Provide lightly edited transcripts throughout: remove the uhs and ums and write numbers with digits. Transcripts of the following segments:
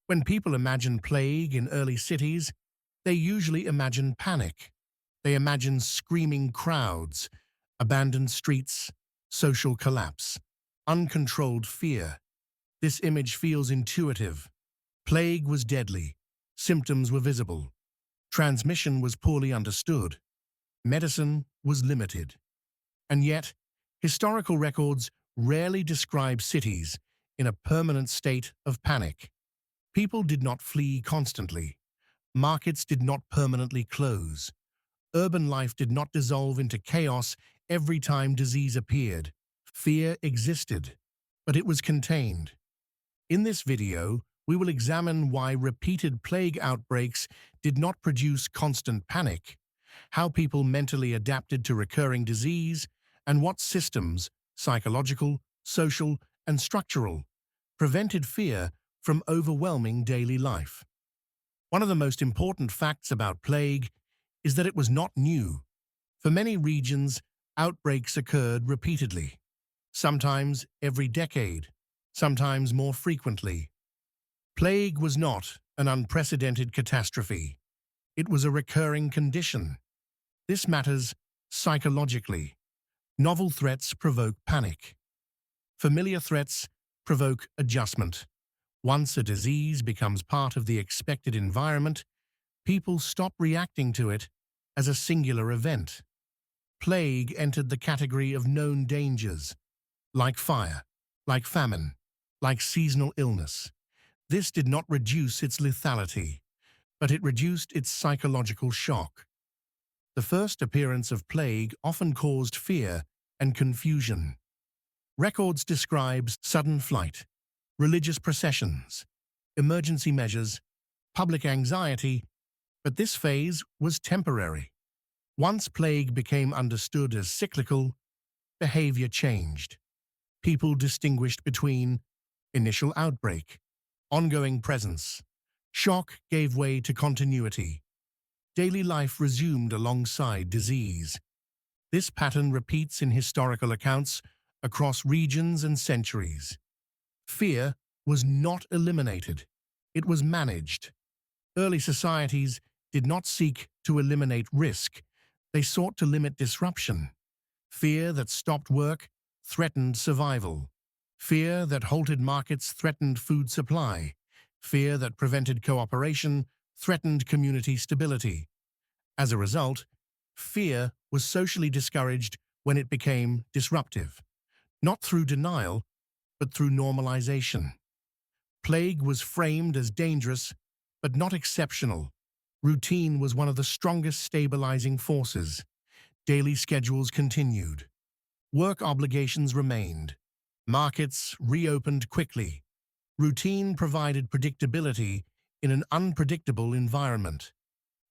When people imagine plague in early cities, they usually imagine panic. They imagine screaming crowds, abandoned streets, social collapse, uncontrolled fear. This image feels intuitive. Plague was deadly. Symptoms were visible. Transmission was poorly understood. Medicine was limited. And yet, historical records rarely describe cities in a permanent state of panic. People did not flee constantly. Markets did not permanently close. Urban life did not dissolve into chaos every time disease appeared. Fear existed, but it was contained. In this video, we will examine why repeated plague outbreaks did not produce constant panic, how people mentally adapted to recurring disease, and what systems, psychological, social, and structural, prevented fear from overwhelming daily life. One of the most important facts about plague is that it was not new. For many regions, outbreaks occurred repeatedly, sometimes every decade, sometimes more frequently. Plague was not an unprecedented catastrophe. It was a recurring condition. This matters psychologically. Novel threats provoke panic. Familiar threats provoke adjustment. Once a disease becomes part of the expected environment, people stop reacting to it as a singular event. Plague entered the category of known dangers, like fire, like famine, like seasonal illness. This did not reduce its lethality, but it reduced its psychological shock. The first appearance of plague often caused fear and confusion. Records describe sudden flight, religious processions, emergency measures, public anxiety, but this phase was temporary. Once plague became understood as cyclical, behavior changed. People distinguished between initial outbreak, ongoing presence. Shock gave way to continuity. Daily life resumed alongside disease. This pattern repeats in historical accounts across regions and centuries. Fear was not eliminated. It was managed. Early societies did not seek to eliminate risk. They sought to limit disruption. Fear that stopped work threatened survival. Fear that halted markets threatened food supply. Fear that prevented cooperation threatened community stability. As a result, fear was socially discouraged when it became disruptive, not through denial, but through normalization. Plague was framed as dangerous, but not exceptional. Routine was one of the strongest stabilizing forces. Daily schedules continued. Work obligations remained. Markets reopened quickly. Routine provided predictability in an unpredictable environment.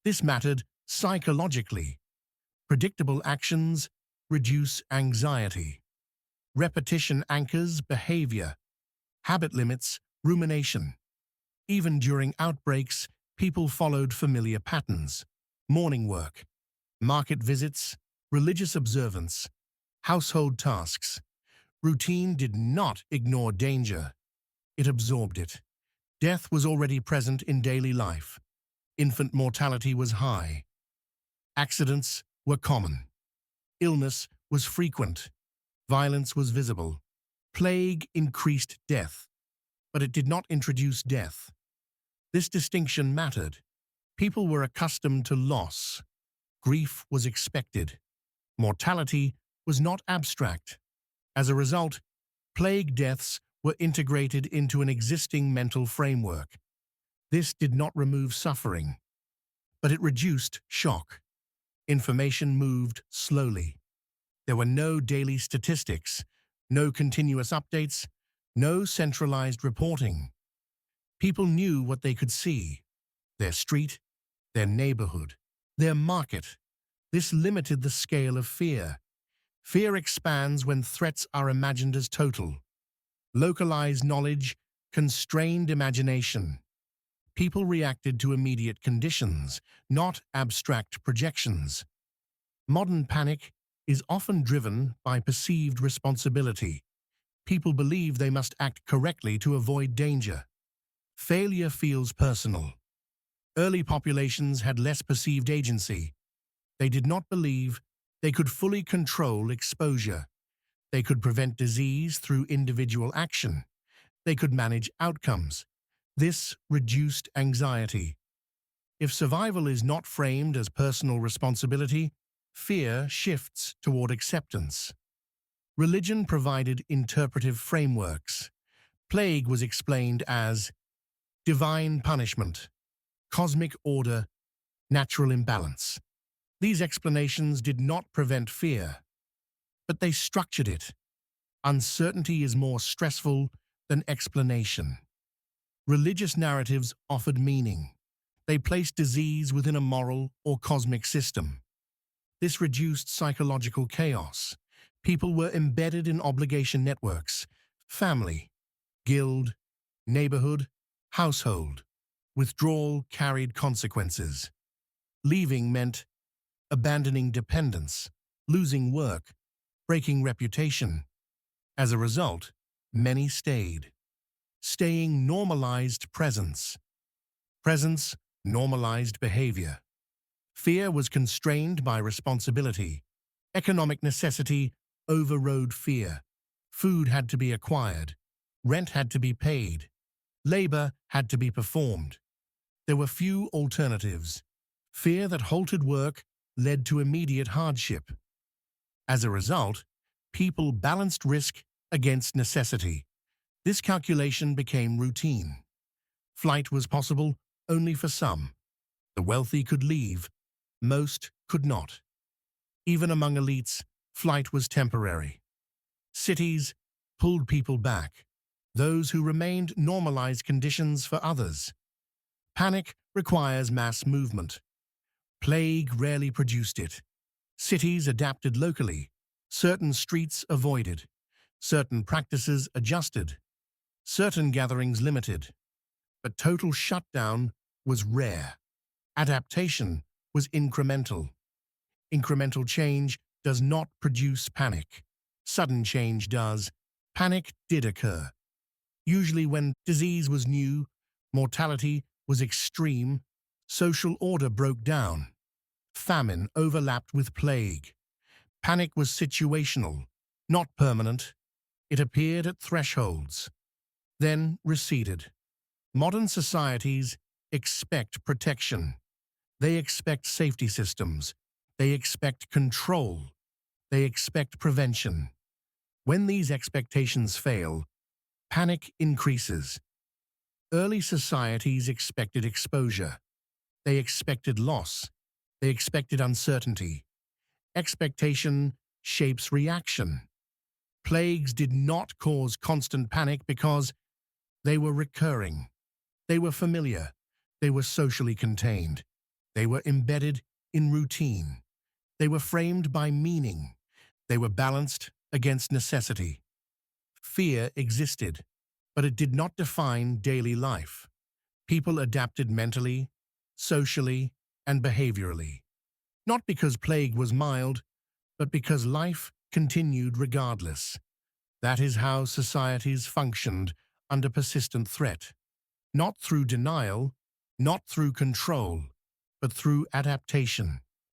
This mattered psychologically. Predictable actions reduce anxiety. Repetition anchors behavior. Habit limits rumination. Even during outbreaks, people followed familiar patterns. Morning work, market visits, religious observance, household tasks. Routine did not ignore danger. It absorbed it. Death was already present in daily life. Infant mortality was high. Accidents were common. Illness was frequent. Violence was visible. Plague increased death, but it did not introduce death. This distinction mattered. People were accustomed to loss. Grief was expected. Mortality was not abstract. As a result, plague deaths were integrated into an existing mental framework. This did not remove suffering, but it reduced shock. Information moved slowly. There were no daily statistics, no continuous updates, no centralized reporting. People knew what they could see: their street, their neighborhood, their market. This limited the scale of fear. Fear expands when threats are imagined as total. Localized knowledge constrained imagination. People reacted to immediate conditions, not abstract projections. Modern panic is often driven by perceived responsibility. People believe they must act correctly to avoid danger. Failure feels personal. Early populations had less perceived agency. They did not believe they could fully control exposure. They could prevent disease through individual action. They could manage outcomes. This reduced anxiety. If survival is not framed as personal responsibility, fear shifts toward acceptance. Religion provided interpretive frameworks. Plague was explained as divine punishment, cosmic order, natural imbalance. These explanations did not prevent fear, but they structured it. Uncertainty is more stressful than explanation. Religious narratives offered meaning. They placed disease within a moral or cosmic system. This reduced psychological chaos. People were embedded in obligation networks: family, guild, neighborhood, household. Withdrawal carried consequences. Leaving meant abandoning dependence, losing work, breaking reputation. As a result, many stayed. Staying normalized presence. Presence normalized behavior. Fear was constrained by responsibility. Economic necessity overrode fear. Food had to be acquired. Rent had to be paid. Labor had to be performed. There were few alternatives. Fear that halted work led to immediate hardship. As a result, people balanced risk against necessity. This calculation became routine. Flight was possible only for some. The wealthy could leave, most could not. Even among elites, flight was temporary. Cities pulled people back. Those who remained normalized conditions for others. Panic requires mass movement. Plague rarely produced it. Cities adapted locally. Certain streets avoided. Certain practices adjusted. Certain gatherings limited. But total shutdown was rare. Adaptation was incremental. Incremental change does not produce panic. Sudden change does. Panic did occur. Usually when disease was new, mortality was extreme, social order broke down. Famine overlapped with plague. Panic was situational, not permanent. It appeared at thresholds, then receded. Modern societies expect protection. They expect safety systems. They expect control. They expect prevention. When these expectations fail, panic increases. Early societies expected exposure. They expected loss. They expected uncertainty. Expectation shapes reaction. Plagues did not cause constant panic because they were recurring. They were familiar. They were socially contained. They were embedded in routine. They were framed by meaning. They were balanced against necessity. Fear existed, but it did not define daily life. People adapted mentally, socially, and behaviorally. Not because plague was mild, but because life continued regardless. That is how societies functioned under persistent threat. Not through denial, not through control, but through adaptation.